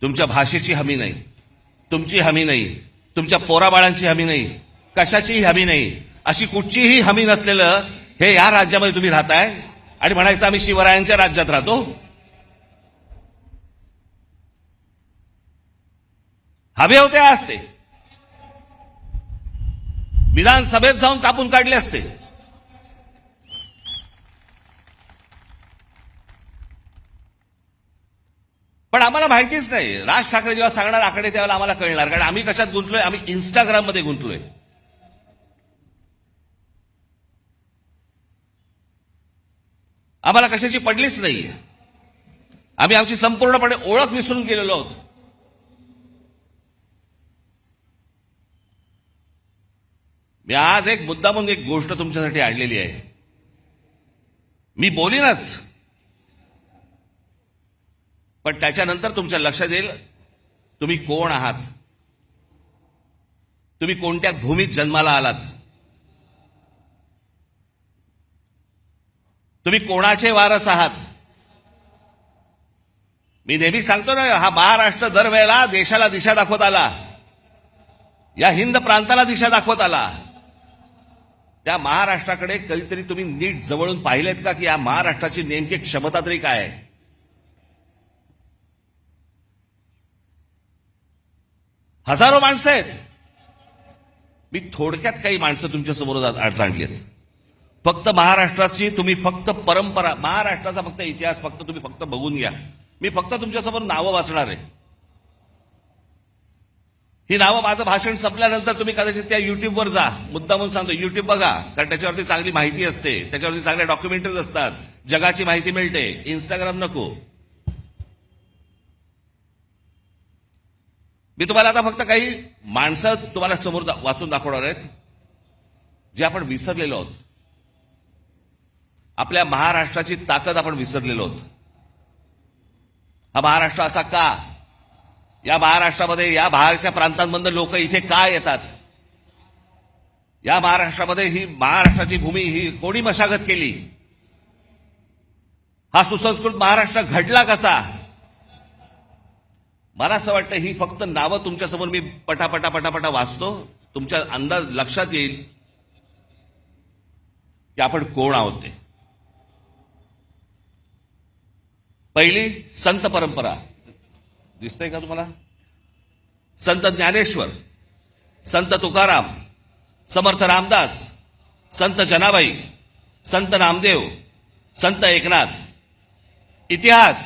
तुमच्या भाषेची हमी नाही, तुमची हमी नाही, तुमच्या पोराबाळांची हमी नाही, कशाचीही हमी नाही, अशी कुठचीही हमी नसलेलं हे या राज्यामध्ये तुम्ही राहताय आणि म्हणायचं आम्ही शिवरायांच्या राज्यात राहतो. हवे होते असते विधानसभेत जाऊन कापून काढले असते. पण आम्हाला माहितीच नाही. राज ठाकरे जेव्हा सांगणार आकडे त्यावेळेला आम्हाला कळणार, कारण आम्ही कशात गुंतलोय, आम्ही इंस्टाग्राममध्ये गुंतलोय. आम्हाला कशाची पडलीच नाही. आम्ही आमची संपूर्णपणे ओळख विसरून गेलेलो आहोत. मी आज एक मुद्दा म्हणून एक गोष्ट तुमच्यासाठी आणलेली आहे. मी बोलीनच, पण त्याच्यानंतर तुमच्या लक्षात येईल तुम्ही कोण आहात, तुम्ही कोणत्या भूमीत जन्माला आलात, तुम्ही कोणाचे वारस आहात. मी नेहमी सांगतो ना, हा महाराष्ट्र दरवेळेला देशाला दिशा दाखवत आला, या हिंद प्रांताला दिशा दाखवत आला. त्या महाराष्ट्राकडे कधीतरी तुम्ही नीट जवळून पाहिलेत का, की या महाराष्ट्राची नेमकी क्षमता तरी काय आहे. हजारो माणसं आहेत. मी थोडक्यात काही माणसं तुमच्या समोर आणलीत. फक्त महाराष्ट्राची तुम्ही फक्त परंपरा, महाराष्ट्राचा फक्त इतिहास फक्त तुम्ही फक्त बघून घ्या. मी फक्त तुमच्यासमोर नावं वाचणार आहे. ही नावं माझं भाषण संपल्यानंतर तुम्ही कदाचित त्या युट्यूबवर जा. मुद्दा म्हणून सांगतो, युट्यूब बघा, कारण त्याच्यावरती चांगली माहिती असते, त्याच्यावरती चांगल्या डॉक्युमेंटरीज असतात, जगाची माहिती मिळते. इंस्टाग्राम नको. मी तुम्हाला आता फक्त काही माणसं तुम्हाला समोर वाचून दाखवणार आहेत, जे आपण विसरलेलो आहोत. आपल्या महाराष्ट्राची ताकद आपण विसरलेलो आहोत. हा महाराष्ट्र असा का, या महाराष्ट्रामध्ये, या बाहेरच्या प्रांतांमधून लोक इथे का येतात, या महाराष्ट्रामध्ये ही महाराष्ट्राची भूमी ही कोणी मशागत केली, हा सुसंस्कृत महाराष्ट्र घडला कसा. मला असं वाटतं ही फक्त नावं तुमच्यासमोर मी पटापटा पटापटा वाचतो, तुमच्या अंदाज लक्षात येईल की आपण कोण आहोत ते. पहिली संत परंपरा दिसतंय का तुम्हाला? संत ज्ञानेश्वर, संत तुकाराम, समर्थ रामदास, संत जनाबाई, संत नामदेव, संत एकनाथ. इतिहास